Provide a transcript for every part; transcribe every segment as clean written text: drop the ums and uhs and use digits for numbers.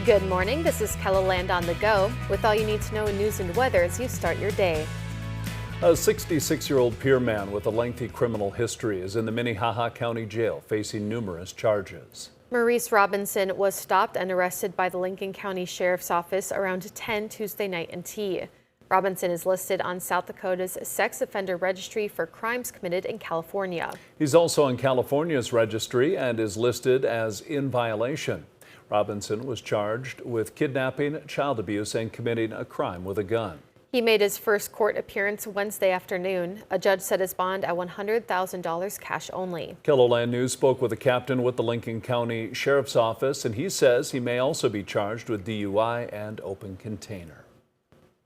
Good morning, this is Kellaland on the go with all you need to know in news and weather as you start your day. A 66-year-old Pier man with a lengthy criminal history is in the Minnehaha County Jail facing numerous charges. Maurice Robinson was stopped and arrested by the Lincoln County Sheriff's Office around 10 Tuesday night in T. Robinson is listed on South Dakota's sex offender registry for crimes committed in California. He's also on California's registry and is listed as in violation. Robinson was charged with kidnapping, child abuse, and committing a crime with a gun. He made his first court appearance Wednesday afternoon. A judge set his bond at $100,000 cash only. KELOLAND News spoke with a captain with the Lincoln County Sheriff's Office, and he says he may also be charged with DUI and open container.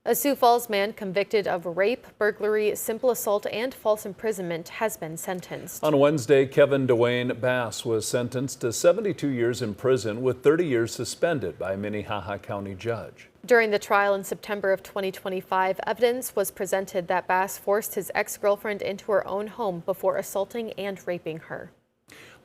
A Sioux Falls man convicted of rape, burglary, simple assault, and false imprisonment has been sentenced. On Wednesday, Kevin Dwayne Bass was sentenced to 72 years in prison with 30 years suspended by a Minnehaha County judge. During the trial in September of 2025, evidence was presented that Bass forced his ex-girlfriend into her own home before assaulting and raping her.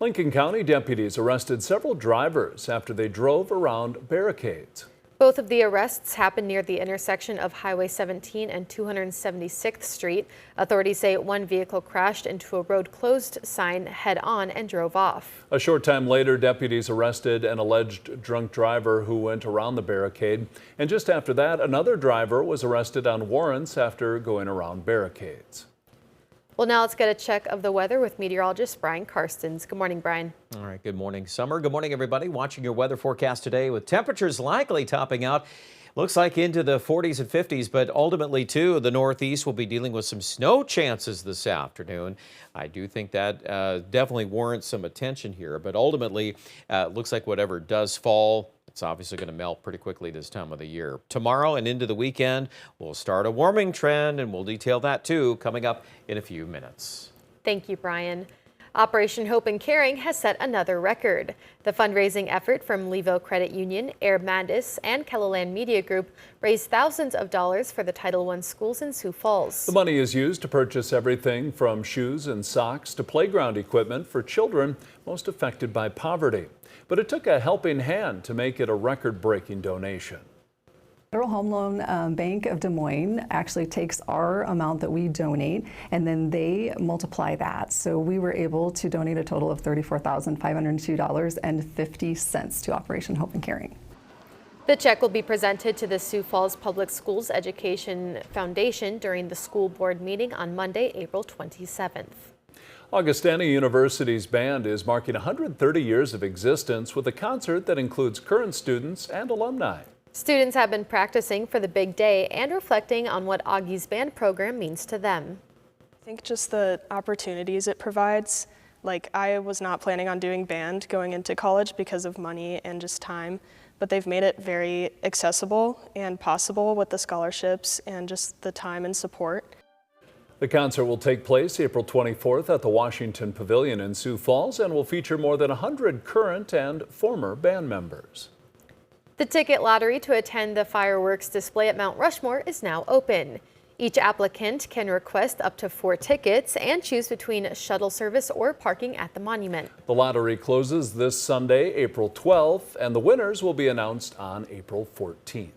Lincoln County deputies arrested several drivers after they drove around barricades. Both of the arrests happened near the intersection of Highway 17 and 276th Street. Authorities say one vehicle crashed into a road closed sign head-on and drove off. A short time later, deputies arrested an alleged drunk driver who went around the barricade. And just after that, another driver was arrested on warrants after going around barricades. Well, now let's get a check of the weather with meteorologist Brian Karstens. Good morning, Brian. All right, good morning, Summer. Good morning, everybody. Watching your weather forecast today with temperatures likely topping out. Looks like into the 40s and 50s, but ultimately, too, the Northeast will be dealing with some snow chances this afternoon. I do think that definitely warrants some attention here, but ultimately, looks like whatever does fall, it's obviously going to melt pretty quickly this time of the year. Tomorrow and into the weekend, we'll start a warming trend, and we'll detail that, too, coming up in a few minutes. Thank you, Brian. Operation Hope and Caring has set another record. The fundraising effort from Levo Credit Union, Air Mandis, and KELOLAND Media Group raised thousands of dollars for the Title I schools in Sioux Falls. The money is used to purchase everything from shoes and socks to playground equipment for children most affected by poverty. But it took a helping hand to make it a record-breaking donation. Federal Home Loan Bank of Des Moines actually takes our amount that we donate and then they multiply that. So we were able to donate a total of $34,502.50 to Operation Hope and Caring. The check will be presented to the Sioux Falls Public Schools Education Foundation during the school board meeting on Monday, April 27th. Augustana University's band is marking 130 years of existence with a concert that includes current students and alumni. Students have been practicing for the big day and reflecting on what Augie's band program means to them. I think just the opportunities it provides. Like, I was not planning on doing band going into college because of money and just time, but they've made it very accessible and possible with the scholarships and just the time and support. The concert will take place April 24th at the Washington Pavilion in Sioux Falls and will feature more than 100 current and former band members. The ticket lottery to attend the fireworks display at Mount Rushmore is now open. Each applicant can request up to 4 tickets and choose between shuttle service or parking at the monument. The lottery closes this Sunday, April 12th, and the winners will be announced on April 14th.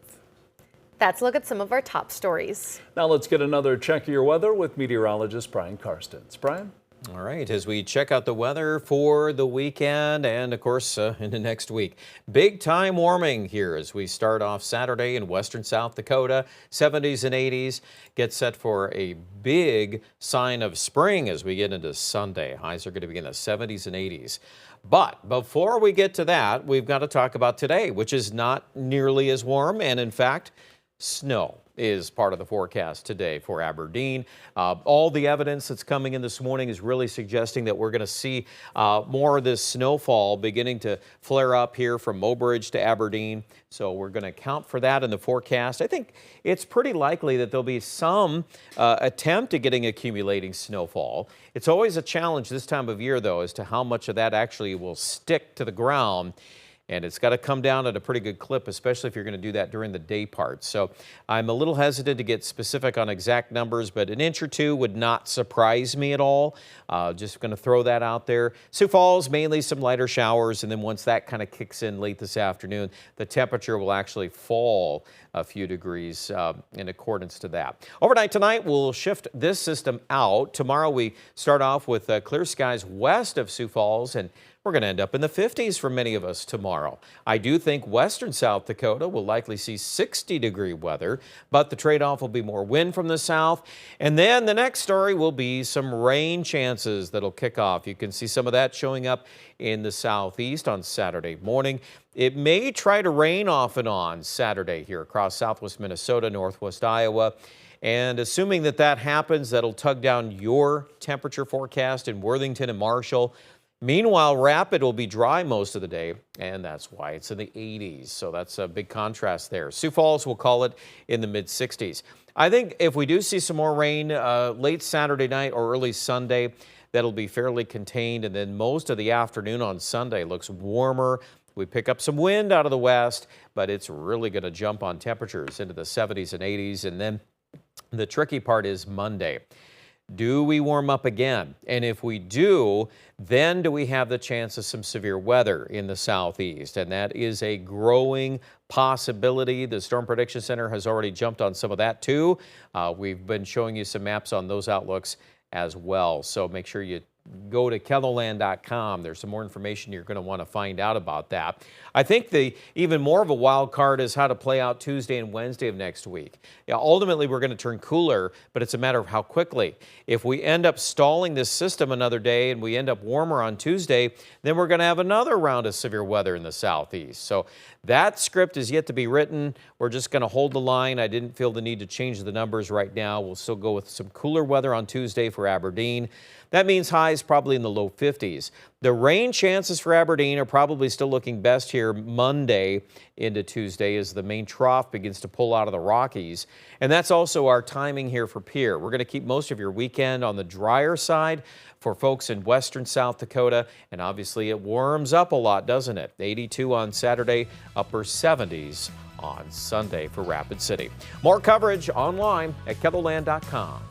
That's a look at some of our top stories. Now let's get another check of your weather with meteorologist Brian Karstens. Brian? All right, as we check out the weather for the weekend and, of course, into next week. Big time warming here as we start off Saturday in western South Dakota. 70s and 80s. Get set for a big sign of spring as we get into Sunday. Highs are going to be in the 70s and 80s. But before we get to that, we've got to talk about today, which is not nearly as warm. And, in fact, snow is part of the forecast today for Aberdeen. All the evidence that's coming in this morning is really suggesting that we're going to see more of this snowfall beginning to flare up here from Mobridge to Aberdeen. So we're going to account for that in the forecast. I think it's pretty likely that there'll be some attempt at getting accumulating snowfall. It's always a challenge this time of year, though, as to how much of that actually will stick to the ground. And it's got to come down at a pretty good clip, especially if you're going to do that during the day part. So I'm a little hesitant to get specific on exact numbers, but an inch or two would not surprise me at all. Just going to throw that out there. Sioux Falls, mainly some lighter showers, and then once that kind of kicks in late this afternoon, the temperature will actually fall a few degrees in accordance to that. Overnight tonight, we'll shift this system out. Tomorrow we start off with clear skies west of Sioux Falls, and we're going to end up in the 50s for many of us tomorrow. I do think western South Dakota will likely see 60-degree weather, but the trade-off will be more wind from the south. And then the next story will be some rain chances that'll kick off. You can see some of that showing up in the southeast on Saturday morning. It may try to rain off and on Saturday here across southwest Minnesota, northwest Iowa. And assuming that that happens, that'll tug down your temperature forecast in Worthington and Marshall. Meanwhile, Rapid will be dry most of the day, and that's why it's in the 80s. So that's a big contrast there. Sioux Falls, we'll call it in the mid-60s. I think if we do see some more rain late Saturday night or early Sunday, that'll be fairly contained. And then most of the afternoon on Sunday looks warmer. We pick up some wind out of the west, but it's really going to jump on temperatures into the 70s and 80s. And then the tricky part is Monday. Do we warm up again? And if we do, then do we have the chance of some severe weather in the southeast? And that is a growing possibility. The Storm Prediction Center has already jumped on some of that too. We've been showing you some maps on those outlooks as well. So make sure you go to KELOLAND.com. There's some more information you're going to want to find out about that. I think the even more of a wild card is how to play out Tuesday and Wednesday of next week. Yeah, ultimately, we're going to turn cooler, but it's a matter of how quickly. If we end up stalling this system another day and we end up warmer on Tuesday, then we're going to have another round of severe weather in the southeast. So that script is yet to be written. We're just going to hold the line. I didn't feel the need to change the numbers right now. We'll still go with some cooler weather on Tuesday for Aberdeen. That means highs probably in the low 50s. The rain chances for Aberdeen are probably still looking best here Monday into Tuesday as the main trough begins to pull out of the Rockies. And that's also our timing here for Pierre. We're going to keep most of your weekend on the drier side for folks in western South Dakota. And obviously it warms up a lot, doesn't it? 82 on Saturday, upper 70s on Sunday for Rapid City. More coverage online at KELOLAND.com.